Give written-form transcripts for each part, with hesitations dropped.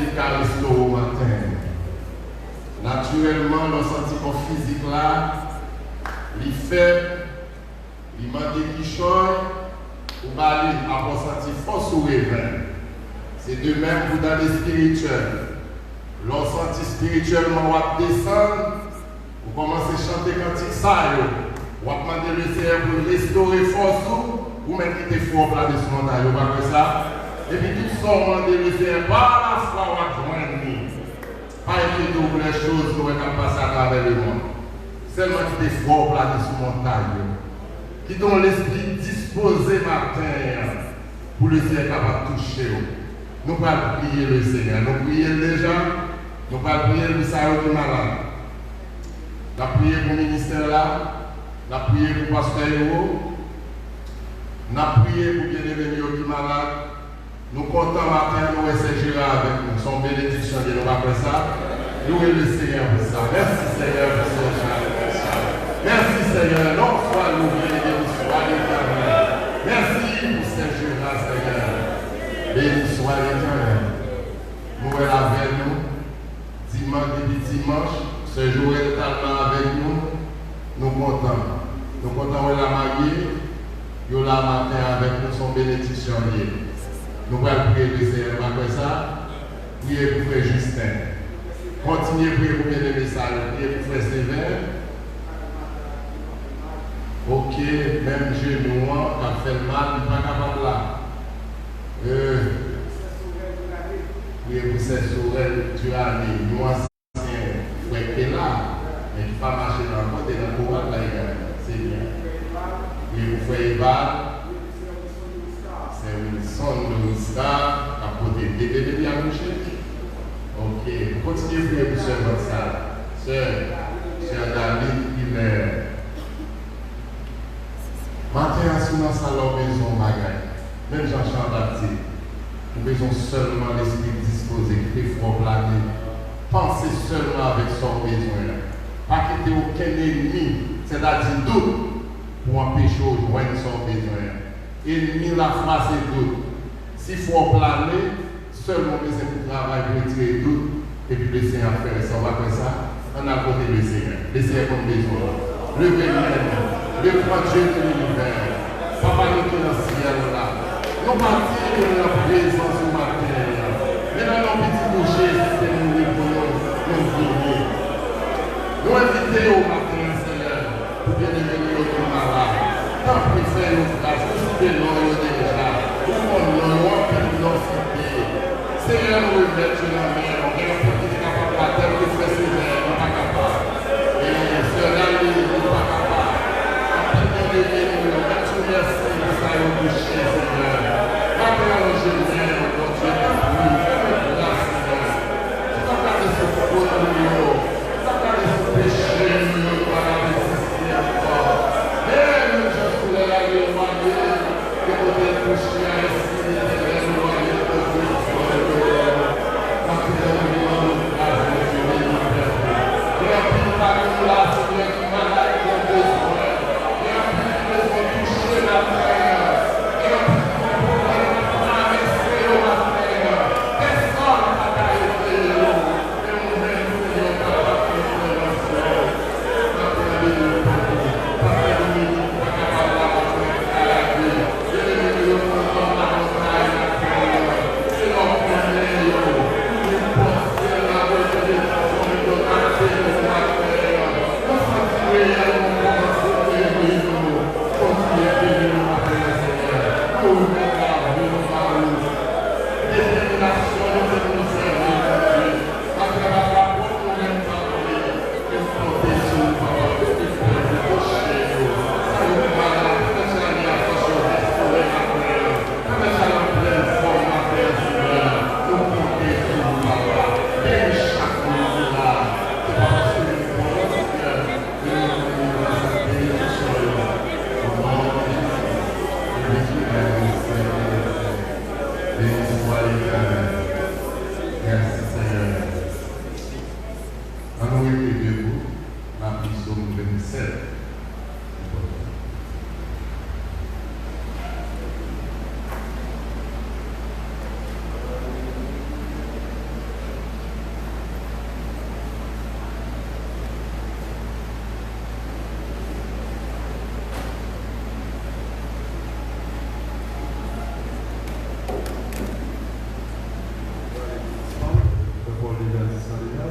Calisto au matin. Naturellement, le sentiment physique là, il fait, il m'a dit qu'il choisit, ou pas lui, à ressentir force ou réveil. C'est de même pour dans les spirituels. Lorsque senti spirituellement, on descend, vous commencez à chanter cantique ça, vous demandez le Seigneur pour restaurer force ou même quitter fort là de ce montagne, vous voyez ça? Et puis tout ça, on demande le Seigneur, par la foi, on va joindre nous. Pas inquiéter pour les choses qui vont passer à travers le monde. Seulement quitter fort là de ce montagne. Qui dont l'esprit disposé matin pour le Seigneur capable de toucher. Nous allons prier le Seigneur. Nous prions déjà. Nous allons prier le Seigneur qui est malade. Nous allons prier pour le ministère là. Nous allons prier pour le pasteur Héros. Nous allons prier pour bien-aimé qui est malade. Nous comptons matin, nous essayons avec nous. Son bénédiction de nous après ça. Louez le Seigneur pour ça. Merci Seigneur pour ce jour. Merci Seigneur. Non, sois loué et sois l'éternel. Merci pour ce jour-là, Seigneur. Béni soit l'éternel. Nous sommes avec nous. Dimanche depuis dimanche. Ce jour est totalement avec nous. Nous comptons. Nous comptons la mariée. Nous la matin avec nous son bénédiction liée. Nous allons prier le Seigneur après ça. Priez pour Frère Justin. Continuez à prier pour bien les messages. Priez pour Frère Sévère. Ok, même genou qui a fait mal, il n'est pas capable là. Priez pour ces sourelles du année. Nous anciens frères qui est là, mais qui ne pas marcher dans le côté de la courante là également. C'est bien. Priez pour Frère Eva. C'est Wilson de Moussa, à côté des bébés bien couchés. Ok, continuez à prier pour Sœur Gonçalves. Sœur David, il est. Matin, à ce salon, maison bagaille. Même Jean-Charles Baptiste, nous faisons seulement l'esprit disposé, qui fait froid plané. Pensez seulement avec son besoin. Pas quitter aucun ennemi, c'est-à-dire doute, pour empêcher de joindre son besoin. Ennemi, la foi, c'est doute. S'il faut planer, seulement besoin pour travail pour retirer doute, et puis le Seigneur faire ça. On va faire ça, on a côté le Seigneur. Le Seigneur comme besoin. Le vénère. Le grand Dieu de l'univers, Papa nous qui est dans le ciel là, nous partons de la présence du matin, mais dans nos petits bouchers, c'est nous pour nous guider. Nous inviter au matin, Seigneur, pour bien devenir notre malade. Tant pis faire nos grâces, nous soutenons déjà, nous prenons nos cité. Seigneur, nous remettons la main, on est un petit capable à terre, nous faisons Seigneur, nous pas capable. Et cela, nous pas capable.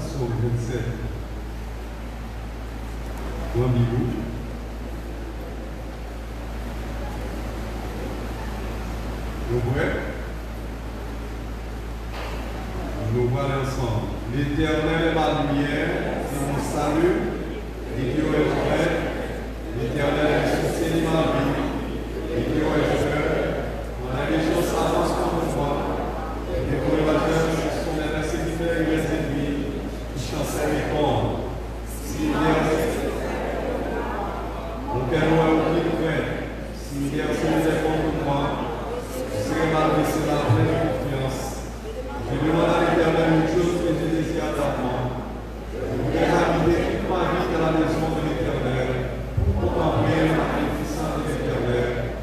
Psaume 27. Rendez-vous. Nous voilà ensemble. L'Éternel est ma lumière, c'est mon salut, et qui est vrai. L'Éternel est le soutien de ma vie, et qui est vrai. Mon allégeance s'avance contre moi, et que pour les vainqueurs, ce sont les persécuteurs et les ennemis qui chancellent les comptes. S'il y a mon cœur est ouvert de crainte, s'il y a des contre moi, je serai malgré cela plein de confiance. Je demande à l'Éternel une chose que je désire ardemment. Je voudrais habiter toute ma vie dans la maison de l'Éternel pour contempler la magnificence de l'Éternel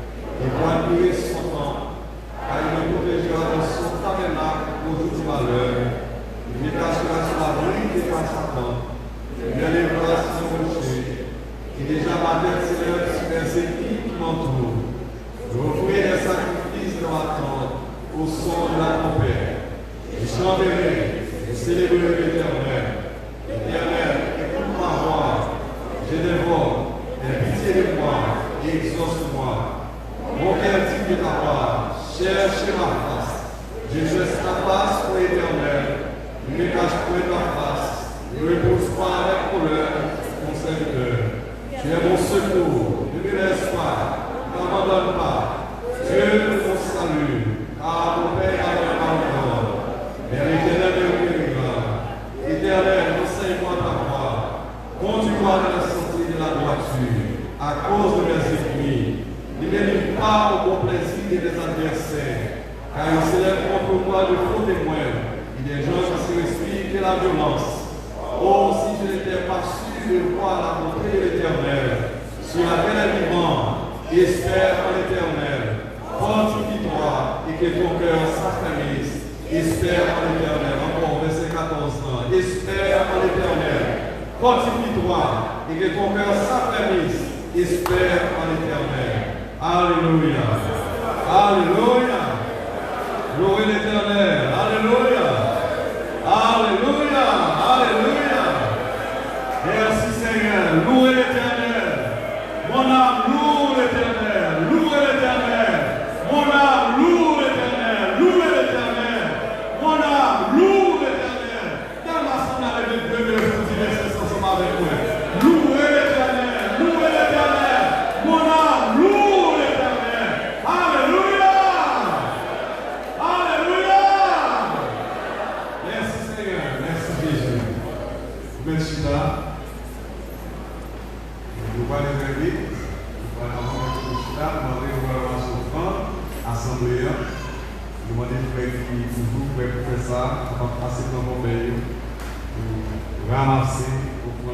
et pour admirer son nom, car il me protégera dans son tabernacle au jour du malheur. Il me cachera sur la bride et par Satan. Il m'élèvera sur son rocher. Et déjà ma tête s'élève sur les ennemis qui m'entourent. Je offrirai des sacrifices dans ma tente au son de la trompette. Je chanterai, je célébrerai l'Éternel. L'Éternel, écoute ma voix. Je dévore, aie pitié de moi et exauce-moi. Mon cœur dit de ta part, cherche ma face. Je cherche ta face pour l'Éternel. Ne me cache point ta face. Ne repose pas avec colère mon serviteur. Tu es mon secours, ne me laisse pas, ne m'abandonne pas. Dieu mon salut, car mon Père a l'air encore. Mais l'Éternel me guérira. Éternel, enseigne-moi ta voie. Conduis-moi dans la sortie de la droiture, à cause de mes ennemis. Ne me livre pas au bon plaisir des adversaires, car ils s'élèvent contre moi de faux témoins, et des gens qui se respirent de la violence. Oh, si je n'étais pas sûr de voir la bonté de l'Éternel, sur la terre vivante, espère en l'Éternel. Fortifie-toi et que ton cœur s'affermisse. Espère en l'Éternel. Encore verset 14 ans. Espère en l'Éternel. Fortifie-toi et que ton cœur s'affermisse. Espère en l'Éternel. Alléluia. Alléluia. Louez l'Éternel. Alléluia. Alléluia. Alléluia. Merci Seigneur. Louez l'Éternel. Mon âme loue l'Éternel. Louez l'Éternel. Mon âme loue l'Éternel. Louez l'Éternel. Mon âme loue l'Éternel. Dans la sonne avec les deux versets, c'est ensemble avec moi. Louez l'Éternel. Louez l'Éternel. Mon âme loue l'Éternel. Alléluia. Alléluia. Merci Seigneur. Merci Jésus. Merci là. Nous allons les inviter. Nous allons demander au gouvernement souffrant, assemblée. Nous allons demander toujours pour faire ça, on va passer dans mon pays, pour ramasser, pour